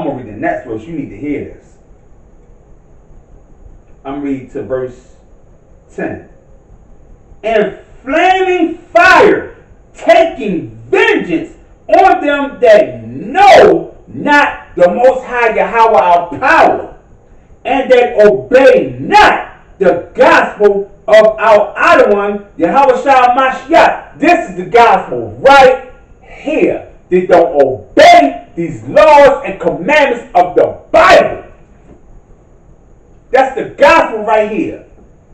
I'm going to read the next verse. You need to hear this. I'm reading to verse 10. And flaming fire, taking vengeance on them that know not the Most High Yahweh our power, and that obey not the gospel of our outer one, HaMashayach. This is the gospel right here. They don't obey these laws and commandments of the Bible. That's the gospel right here.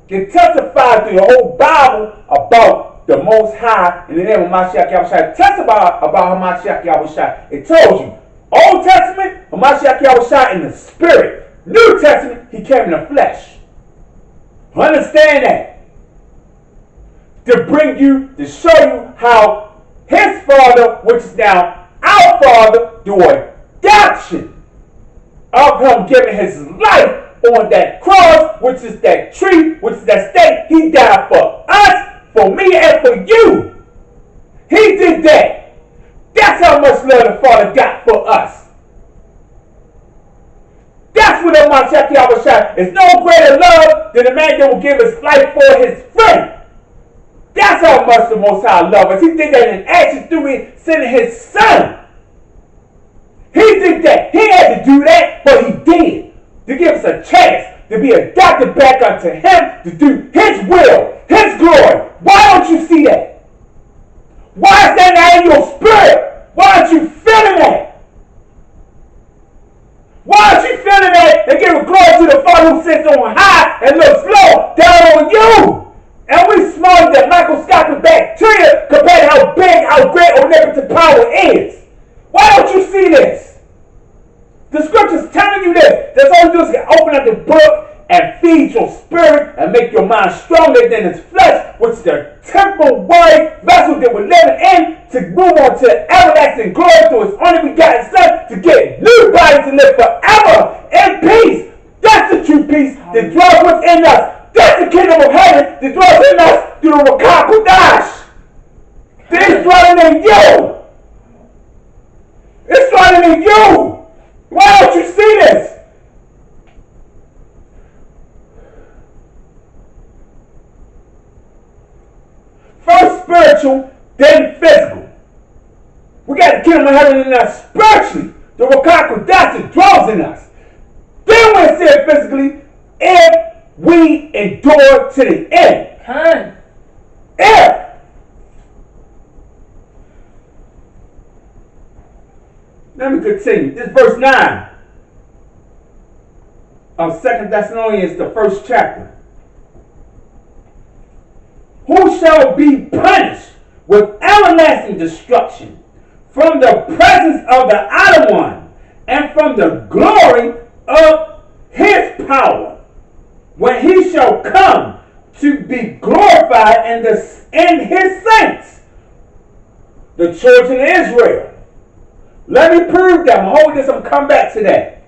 They testify through the whole Bible about the Most High in the name of HaMashayach Yahushua. Testify about HaMashayach Yahushua. It tells you, Old Testament, HaMashayach Yahushua in the spirit. New Testament, he came in the flesh. Understand that. To bring you, to show you how his Father, which is now our Father, through adoption of him giving his life on that cross, which is that tree, which is that stake. He died for us, for me, and for you. He did that. That's how much love the Father got for us. That's what HaMashayach Yahushua is. No greater love than a man that will give his life for his friend. That's how much the Most High loves us. He did that in action through sending his Son. He did that. He had to do that, but he did. To give us a chance to be adopted back unto him, to do his will, his glory. Why don't you see that? Why is that not in your spirit? Why aren't you feeling that? Why aren't you feeling that and giving glory to the Father who sits on high and looks low down on you? And we small than microscopic bacteria compared to how big, how great omnipotent power is. Why don't you see this? The scripture's telling you this. That's all you do is open up the book and feed your spirit and make your mind stronger than its flesh, which is the temporary vessel that we're living in, to move on to everlasting glory through his only begotten Son, to get new bodies to live forever in peace. That's the true peace that dwells within us. That's the kingdom of heaven that dwells in us through the Rakah Kodash. It's dwelling in you. It's dwelling in you. Why don't you see this? First spiritual, then physical. We got the kingdom of heaven in us spiritually. The Rakah Kodash that dwells in us. Then we see it physically if we endure to the end. If. Let me continue. This is verse 9 of 2 Thessalonians, the first chapter. Who shall be punished with everlasting destruction from the presence of the outer one and from the glory of his power, when he shall come to be glorified in his saints, the children of Israel. Let me prove that. I'm holding this. I'm going to come back to that.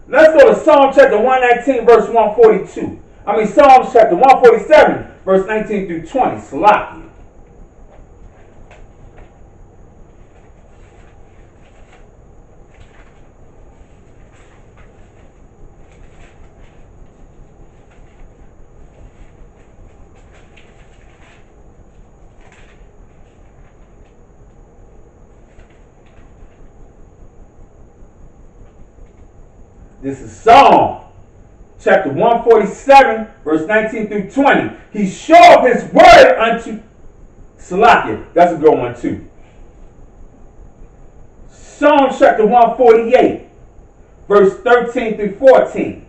Let's go to Psalm chapter 119, verse 142. Psalm chapter 147, verse 19 through 20. Salaki. This is Psalm chapter 147, verse 19 through 20. He showed his word unto Salakia. That's a good one too. Psalm chapter 148, verse 13 through 14.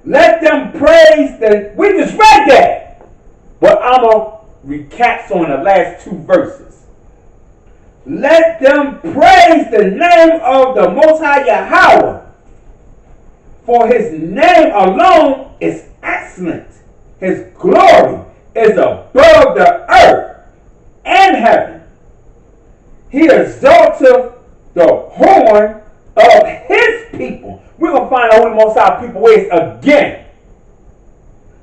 Let them praise the... We just read that. But I'm going to recap on the last two verses. Let them praise the name of the Most High Yahweh. For his name alone is excellent. His glory is above the earth and heaven. He exalteth the horn of his people. We're going to find out who the Most High people is again.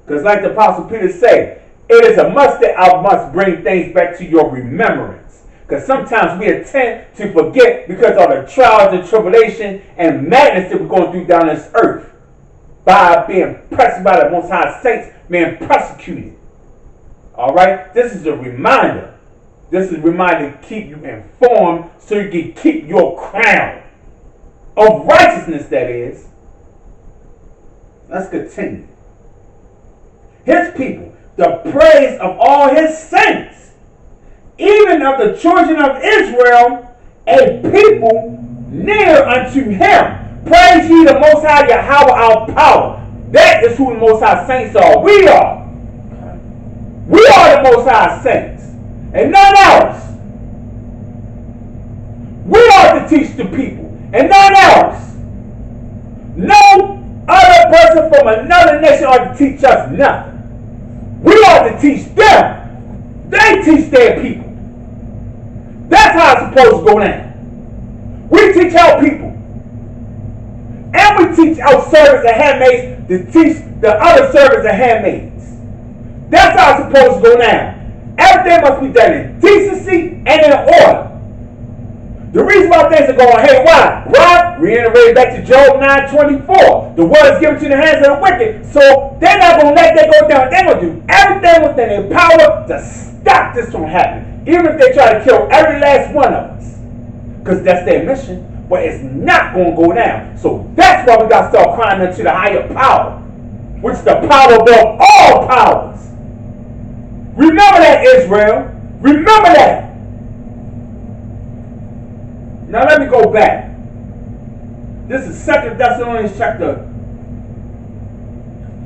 Because like the Apostle Peter said, it is a must that I must bring things back to your remembrance. Because sometimes we tend to forget because of the trials and tribulation and madness that we're going through down this earth by being pressed by the Most High saints, being persecuted. All right? This is a reminder. This is a reminder to keep you informed so you can keep your crown of righteousness, that is. Let's continue. His people, the praise of all his saints, even of the children of Israel, a people near unto him. Praise ye the Most High Yahweh, our power. That is who the Most High saints are. We are. We are the Most High saints. And none else. We are to teach the people. And none else. No other person from another nation are to teach us nothing. We are to teach them. They teach their people. That's how it's supposed to go down. We teach our people. And we teach our servants and handmaids to teach the other servants and handmaids. That's how it's supposed to go down. Everything must be done in decency and in order. The reason why things are going haywire, right? Reiterate back to Job 9:24. The word is given to the hands of the wicked. So they're not going to let that go down. They're going to do everything within their power to stop this from happening. Even if they try to kill every last one of us. Because that's their mission. But it's not going to go down. So that's why we got to start crying unto the higher power. Which is the power above all powers. Remember that, Israel. Remember that. Now let me go back. This is 2 Thessalonians chapter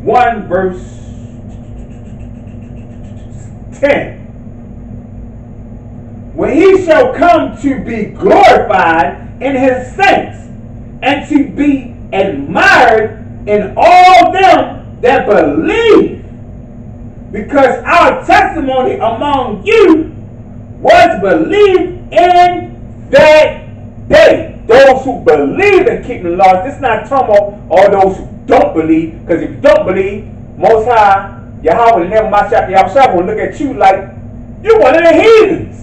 1 verse 10. When he shall come to be glorified in his saints and to be admired in all them that believe. Because our testimony among you was believed in that day. Those who believe in keeping the laws. This is not talking about all those who don't believe. Because if you don't believe, Most High, Yahweh, and HaMashayach will look at you like you're one of the heathens.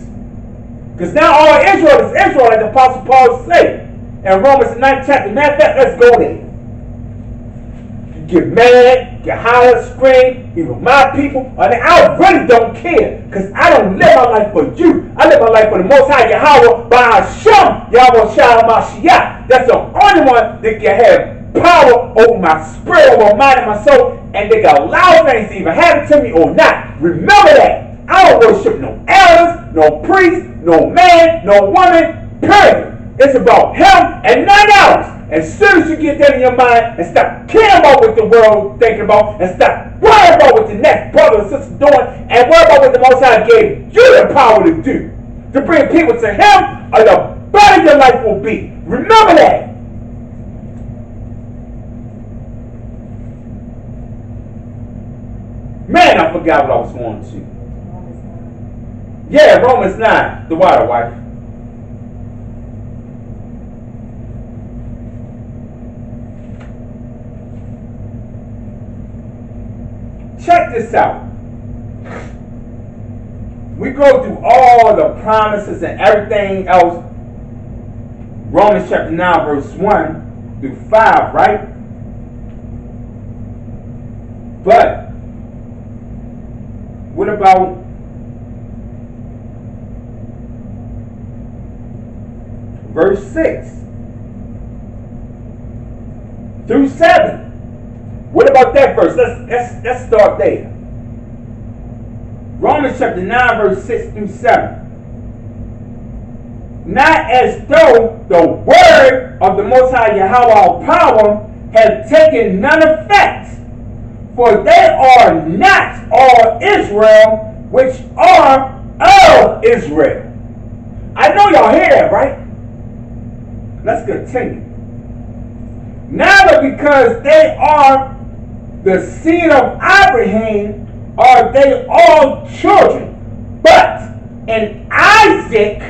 Because now all Israel is Israel, like the Apostle Paul said in Romans 9th chapter. Matter of fact, let's go there. Get mad, get higher, scream, even my people. I really don't care, because I don't live my life for you. I live my life for the Most High Yahweh by Hashem, HaMashayach. That's the only one that can have power over my spirit, over my mind, and my soul, and they can allow things to even happen to me or not. Remember that. I don't worship no elders, no priest, no man, no woman, period. It's about him and none else. As soon as you get that in your mind and stop caring about what the world is thinking about and stop worrying about what the next brother or sister is doing and worry about what the Most High gave you the power to do, to bring people to him, or the better your life will be. Remember that. Man, I forgot what I was going to. Yeah, Romans 9, the water wife. Check this out. We go through all the promises and everything else. Romans chapter 9 verse 1 through 5, right? But what about verse 6 through 7? What about that verse? Let's start there. Romans chapter 9 verse 6 through 7. Not as though the word of the Most High Yahweh our power had taken none effect, for they are not all Israel which are of Israel. I know y'all hear that, right? Let's continue. Neither because they are the seed of Abraham are they all children, but in Isaac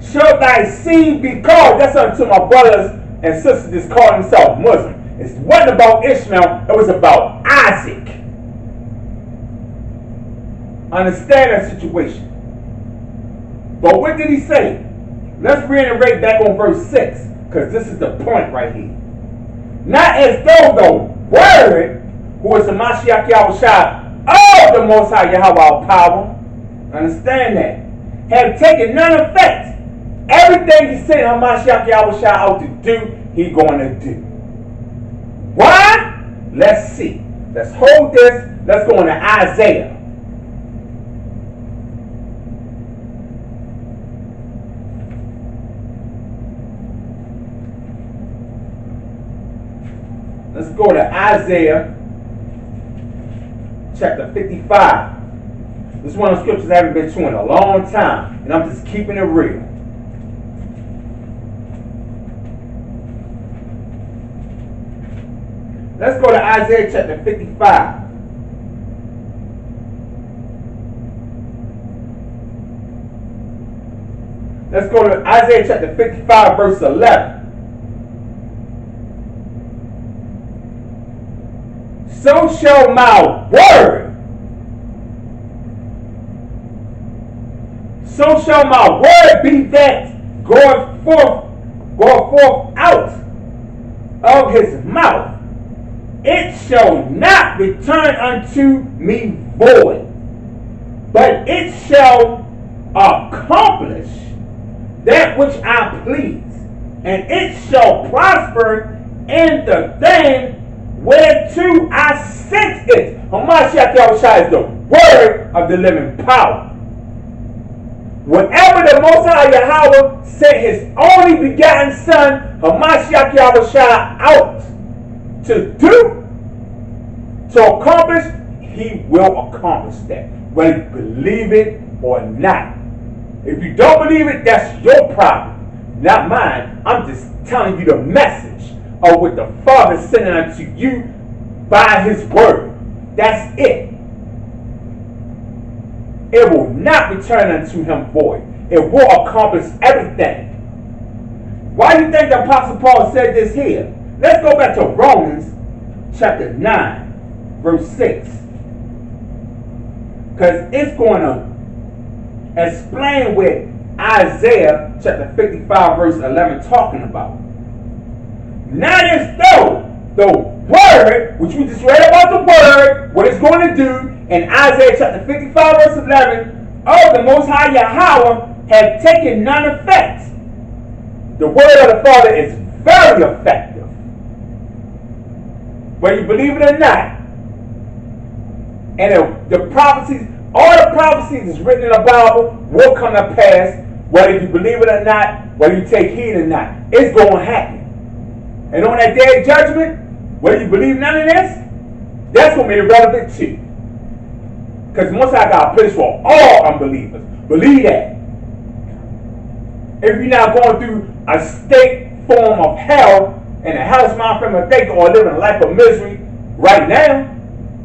shall thy seed be called. That's unto my brothers and sisters that call themselves Muslim. It wasn't about Ishmael, it was about Isaac. Understand that situation. But what did he say? Let's reiterate back on verse 6, because this is the point right here. Not as though the word, who is the HaMashayach Yahushua of the Most High Yahweh our power, understand that, have taken none effect. Everything he sent HaMashayach Yahushua out to do, he going to do. Why? Let's see. Let's hold this. Let's go into Isaiah. Let's go to Isaiah chapter 55. This is one of the scriptures I haven't been to in a long time, and I'm just keeping it real. Let's go to Isaiah chapter 55. Let's go to Isaiah chapter 55, verse 11. So shall my word, be that goeth forth out of his mouth. It shall not return unto me void, but it shall accomplish that which I please, and it shall prosper in the thing whereto I sent it. HaMashayach Yahushua is the word of the living power. Whenever the Most High Yahweh sent his only begotten Son, HaMashayach Yahushua, out to do, to accomplish, he will accomplish that, whether you believe it or not. If you don't believe it, that's your problem, not mine. I'm just telling you the message of what the Father is sending unto you by his word. That's it. It will not return unto him void. It will accomplish everything. Why do you think the Apostle Paul said this here? Let's go back to Romans chapter 9, verse 6. Because it's going to explain what Isaiah chapter 55, verse 11 talking about. Not as though the word, which we just read about the word, what it's going to do, in Isaiah chapter 55, verse 11, of the Most High Yahweh, have taken none effect. The word of the Father is very effective, whether you believe it or not. And the prophecies, all the prophecies that's written in the Bible will come to pass, whether you believe it or not, whether you take heed or not. It's going to happen. And on that day of judgment, whether you believe none of this, that's going to be irrelevant too. Because Most High got a place for all unbelievers. Believe that. If you're not going through a state form of hell and a hell's mind from a thing, or living a life of misery right now,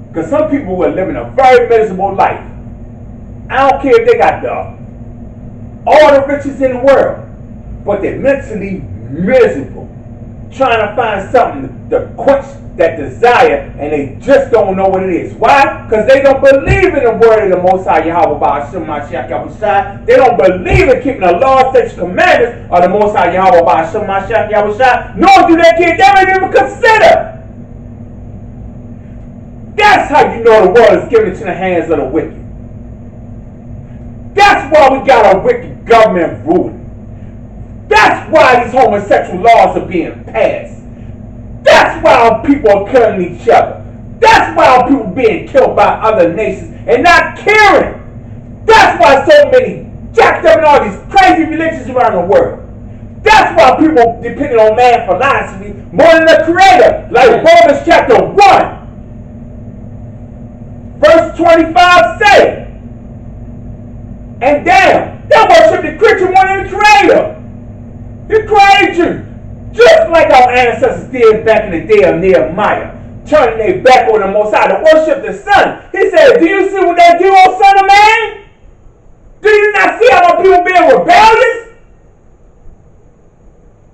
because some people are living a very miserable life. I don't care if they got all the riches in the world, but they're mentally miserable, trying to find something to quench that desire, and they just don't know what it is. Why? Because they don't believe in the word of the Most High Yahweh by HaMashayach Yahushua. They don't believe in keeping the law, statutes, commandments of the Most High Yahweh by HaMashayach Yahushua. Nor do they care. They don't even consider. That's how you know the world is given into the hands of the wicked. That's why we got a wicked government ruling. That's why these homosexual laws are being passed. That's why our people are killing each other. That's why our people are being killed by other nations and not caring. That's why so many jacked up in all these crazy religions around the world. That's why people depending on man philosophy more than the Creator. Like Romans chapter 1, verse 25 says. And damn, they worship the creature more than the Creator. The Creator. Just like our ancestors did back in the day of Nehemiah, turning their back on the Most High to worship the Son. He said, do you see what they do, O Son of Man? Do you not see how my people being rebellious?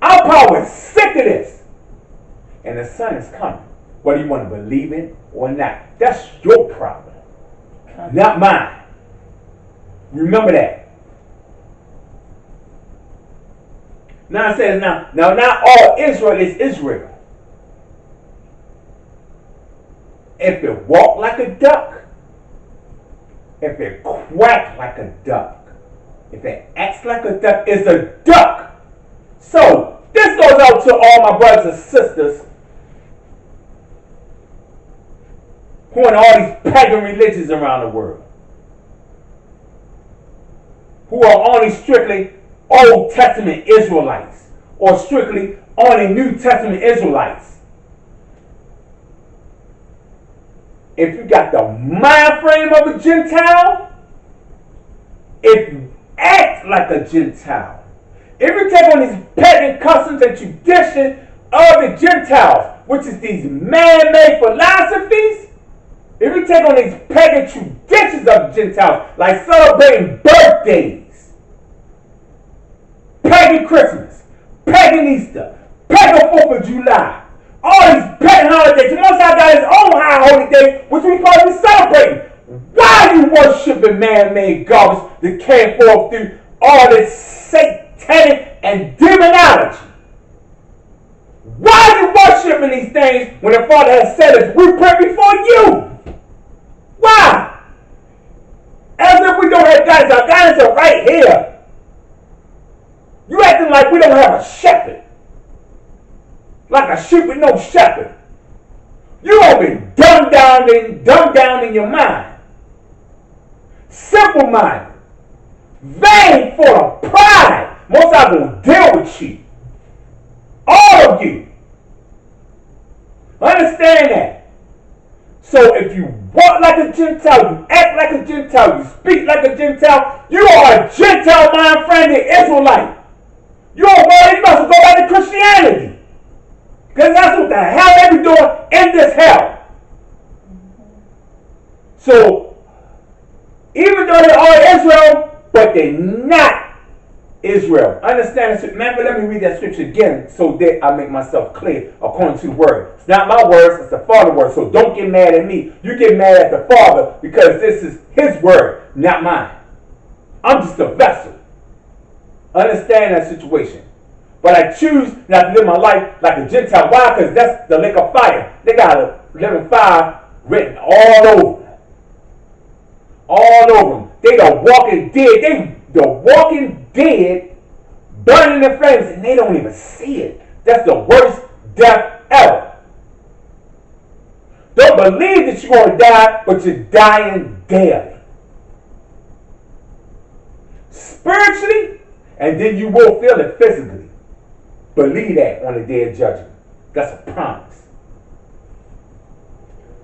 Our power is sick of this. And the Son is coming, whether you want to believe it or not. That's your problem, not mine. Remember that. Now it says now not all Israel is Israel. If it walk like a duck, if it quack like a duck, if it acts like a duck, it's a duck. So this goes out to all my brothers and sisters who in all these pagan religions around the world, who are only strictly Old Testament Israelites or strictly only New Testament Israelites. If you got the mind frame of a Gentile, if you act like a Gentile, if you take on these pagan customs and traditions of the Gentiles, which is these man-made philosophies, if you take on these pagan traditions of the Gentiles, like celebrating birthdays, pagan Christmas, pagan Easter, pagan 4th of July, all these pagan holidays, the Most High got his own high holy day, which we supposed to be celebrating. Why are you worshiping man-made garbage that came forth through all this satanic and demonology? Why are you worshiping these things when the Father has said us, we pray before you? Why? As if we don't have guidance. Our guidance are right here. You acting like we don't have a shepherd. Like a sheep with no shepherd. You have been dumbed down in your mind. Simple-minded. Vain, full of pride. Most of them will deal with you. All of you. Understand that. So if you walk like a Gentile, you act like a Gentile, you speak like a Gentile, you are a Gentile mind-friendly Israelite. You are worried, you must go back to Christianity. Because that's what the hell they be doing in this hell. So, even though they are Israel, but they're not Israel. Understand this? Let me read that scripture again so that I make myself clear according to the word. It's not my words, it's the Father's word. So don't get mad at me. You get mad at the Father because this is his word, not mine. I'm just a vessel. Understand that situation. But I choose not to live my life like a Gentile. Why? Because that's the lake of fire. They got a living fire written all over them. All over them. They the walking dead. They the walking dead burning in flames and they don't even see it. That's the worst death ever. Don't believe that you're going to die, but you're dying daily. Spiritually, and then you will feel it physically. Believe that on the day of judgment. That's a promise.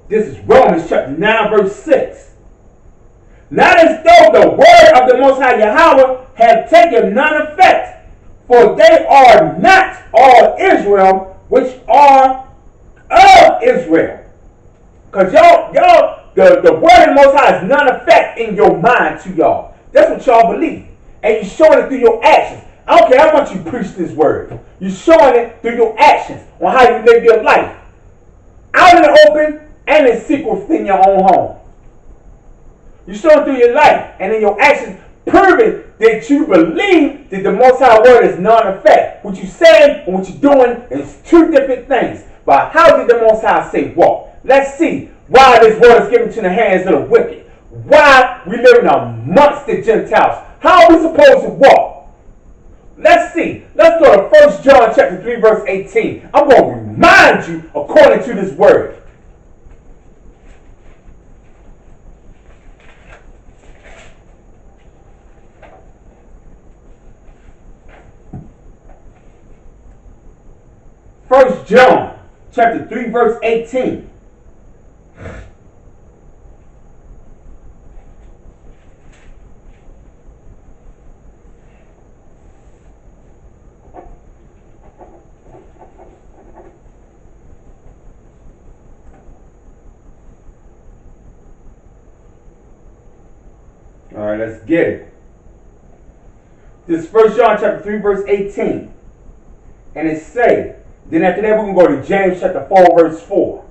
This is Romans chapter 9 verse 6. Not as though the word of the Most High Yahweh have taken none effect, for they are not all Israel which are of Israel. Because the word of the Most High has none effect in your mind to y'all. That's what y'all believe. And you're showing it through your actions. I don't care how much you preach this word. You're showing it through your actions on how you live your life. Out in the open and in secret within your own home. You're showing through your life and in your actions proving that you believe that the Most High word is non-effect. What you say and what you're doing is two different things. But how did the Most High say walk? Let's see why this word is given to the hands of the wicked. Why we living amongst the Gentiles. How are we supposed to walk? Let's see. Let's go to 1 John chapter 3 verse 18. I'm going to remind you according to this word. First John chapter 3 verse 18. All right, let's get it. This is 1 John chapter 3 verse 18. And it say, then after that we're going to go to James chapter 4 verse 4.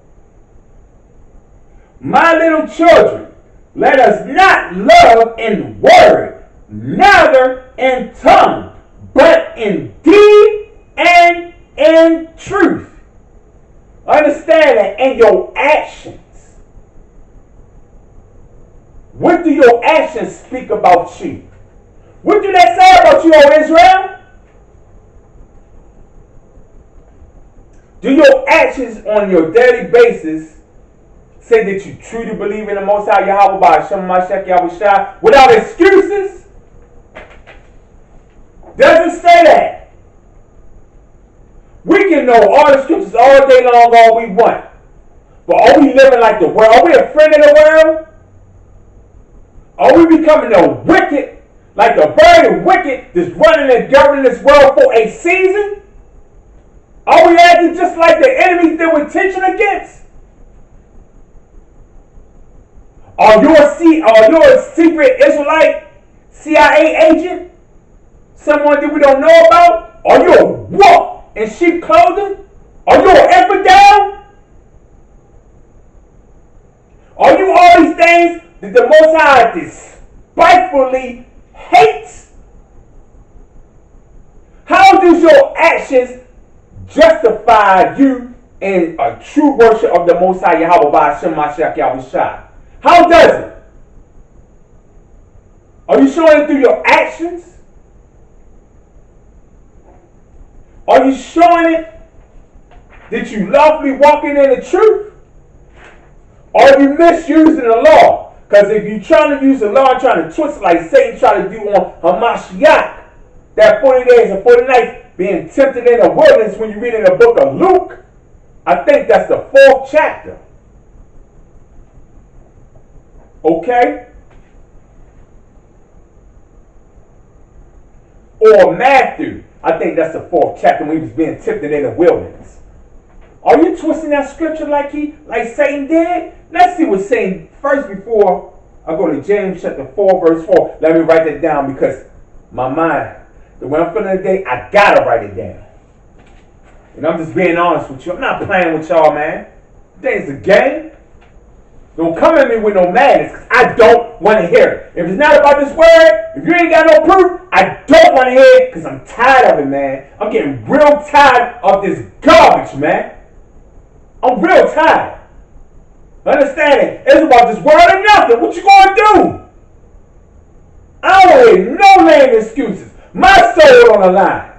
My little children, let us not love in word, neither in tongue, but in deed speak about you? What do that say about you, O Israel? Do your actions on your daily basis say that you truly believe in the Most High Yahweh by HaMashayach Yahweh without excuses? Doesn't say that. We can know all the scriptures all day long, all we want. But are we living like the world? Are we a friend of the world? Are we becoming the wicked, like the very wicked that's running and governing this world for a season? Are we acting just like the enemies that we're tension against? Are you a secret Israelite CIA agent? Someone that we don't know about? Are you a wolf in sheep clothing? Are you an infidel? Are you all these things that the Most High despitefully hates? How does your actions justify you in a true worship of the Most High Yahweh by HaMashayach Yahweh? How does it? Are you showing it through your actions? Are you showing it that you lawfully walking in the truth? Or are you misusing the law? Because if you're trying to use the law and trying to twist it like Satan tried to do on HaMashayach, that 40 days and 40 nights being tempted in the wilderness when you read in the book of Luke, I think that's the 4th chapter. Okay? Or Matthew, I think that's the 4th chapter when he was being tempted in the wilderness. Are you twisting that scripture like Satan did? Let's see what Satan, first before I go to James chapter 4 verse 4. Let me write that down because my mind, the way I'm feeling today, I gotta write it down. And I'm just being honest with you. I'm not playing with y'all, man. Today's a game. Don't come at me with no madness because I don't want to hear it. If it's not about this word, if you ain't got no proof, I don't want to hear it because I'm tired of it, man. I'm getting real tired of this garbage, man. I'm real tired. Understand it? It's about this word or nothing. What you gonna do? I don't hear no lame excuses. My soul on the line.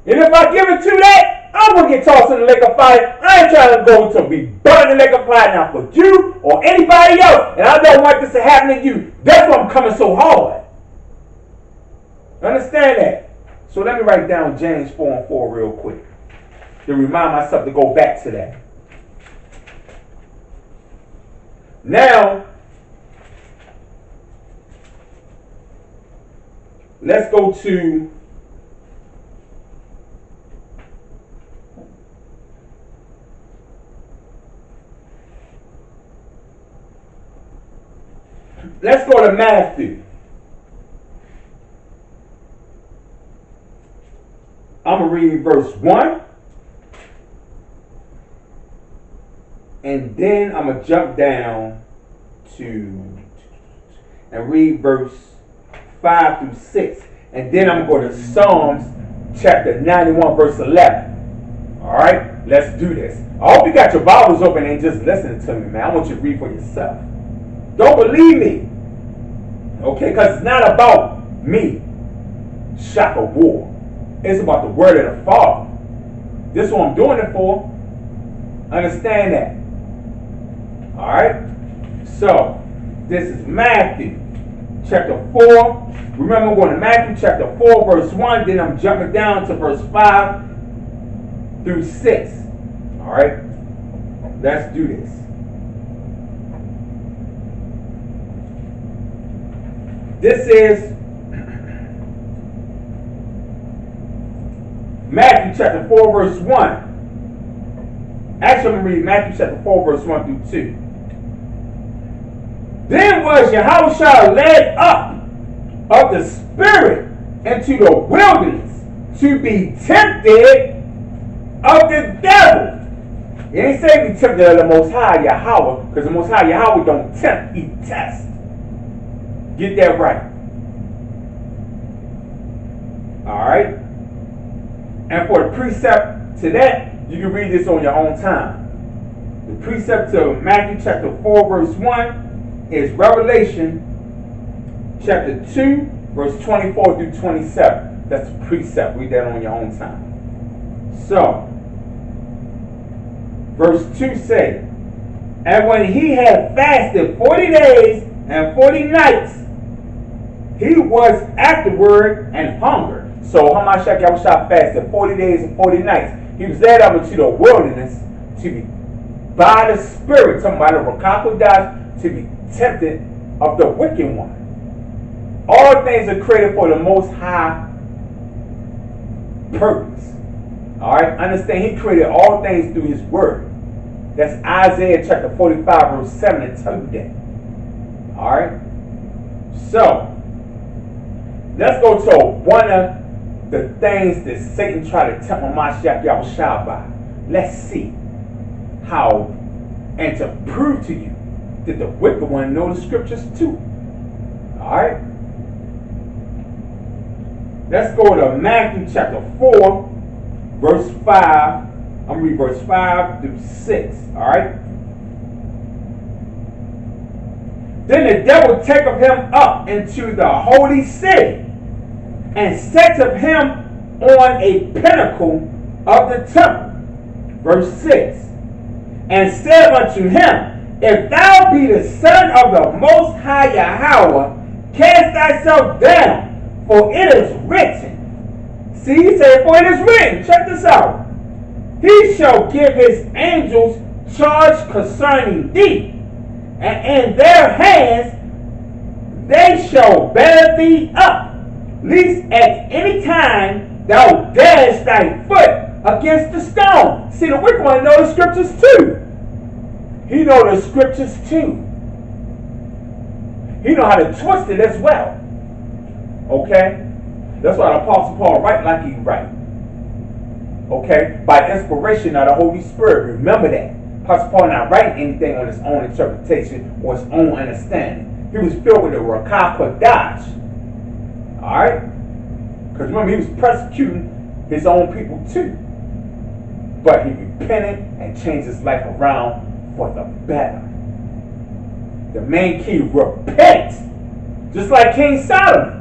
And if I give it to that, I'm going to get tossed in the lake of fire. I ain't trying to go to be burned in the lake of fire now for you or anybody else. And I don't want this to happen to you. That's why I'm coming so hard. Understand that? So let me write down James 4:4 real quick. To remind myself to go back to that. Now, let's go to Matthew. I'm going to read verse 1. And then I'm going to jump down to and read verse 5 through 6. And then I'm going to go to Psalms chapter 91 verse 11. Alright, let's do this. I hope you got your Bibles open and just listening to me, man. I want you to read for yourself. Don't believe me. Okay, because it's not about me, Shachaawar. It's about the word of the Father. This is what I'm doing it for. Understand that. Alright? So, this is Matthew chapter 4. Remember, I'm going to Matthew chapter 4, verse 1. Then I'm jumping down to verse 5 through 6. Alright? Let's do this. This is Matthew chapter 4, verse 1. Actually, I'm going to read Matthew chapter 4, verse 1 through 2. Then was Yahushua led up of the Spirit into the wilderness to be tempted of the devil. He ain't saying be tempted of the Most High Yahweh, because the Most High Yahweh don't tempt, he tests. Get that right. Alright? And for the precept to that, you can read this on your own time. The precept to Matthew chapter 4 verse 1 is Revelation chapter 2, verse 24 through 27. That's a precept. Read that on your own time. So, verse 2 says, and when he had fasted 40 days and 40 nights, he was afterward and hungered. So HaMashayach fasted 40 days and 40 nights. He was led up into the wilderness to be by the Spirit, talking about the Rakakodash, to be tempted of the wicked one. All things are created for the Most High purpose. Alright? Understand, he created all things through his word. That's Isaiah chapter 45, verse 7 to tell you that. Alright? So, let's go to one of the things that Satan tried to tempt HaMashayach Yahushua by. Let's see how, and to prove to you that the wicked one know the scriptures too. Alright? Let's go to Matthew chapter 4, verse 5. I'm going to read verse 5 through 6. Alright? Then the devil taketh him up into the holy city, and setteth him on a pinnacle of the temple. Verse 6. And said unto him, if thou be the Son of the Most High Yahweh, cast thyself down, for it is written. See, he said, for it is written. Check this out. He shall give his angels charge concerning thee, and in their hands they shall bear thee up, lest at any time thou dash thy foot against the stone. See, the wicked one knows the scriptures too. He knows the scriptures too. He knows how to twist it as well. Okay? That's why the Apostle Paul write like he write. Okay? By inspiration of the Holy Spirit. Remember that. Apostle Paul not writing anything on his own interpretation or his own understanding. He was filled with the Rakakodash. Alright? Because remember, he was persecuting his own people too. But he repented and changed his life around for the better. The main key, repent. Just like King Solomon.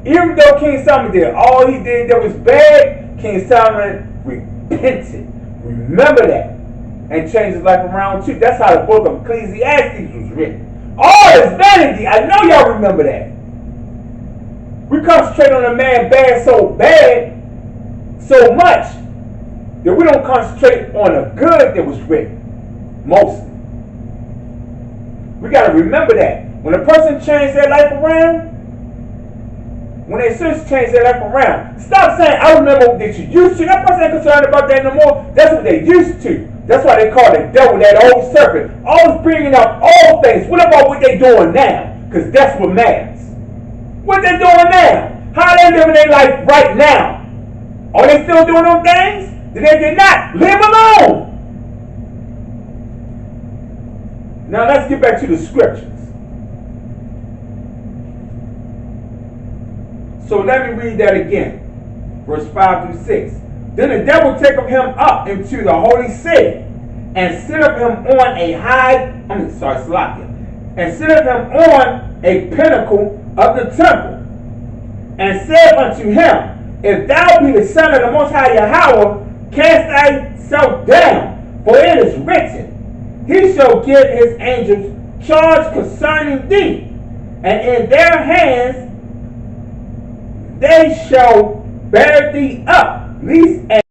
Even though King Solomon did all he did that was bad, King Solomon repented. Remember that. And changed his life around too. That's how the book of Ecclesiastes was written. All is vanity. I know y'all remember that. We concentrate on a man bad so much, that we don't concentrate on the good that was written. Mostly. We got to remember that. When a person changed their life around, when they seriously change their life around, stop saying, I remember that you used to. That person ain't concerned about that no more. That's what they used to. That's why they call the devil that old serpent. Always bringing up old things. What about what they doing now? Because that's what matters. What they doing now? How they living their life right now? Are they still doing those things? Then they did not. Leave alone. Now let's get back to the scriptures. So let me read that again. Verse 5 through 6. Then the devil taketh him up into the holy city, and sitteth him on a and sitteth him on a pinnacle of the temple, and said unto him, if thou be the Son of the Most High Yahweh, cast thyself down, for it is written, he shall give his angels charge concerning thee, and in their hands they shall bear thee up, lest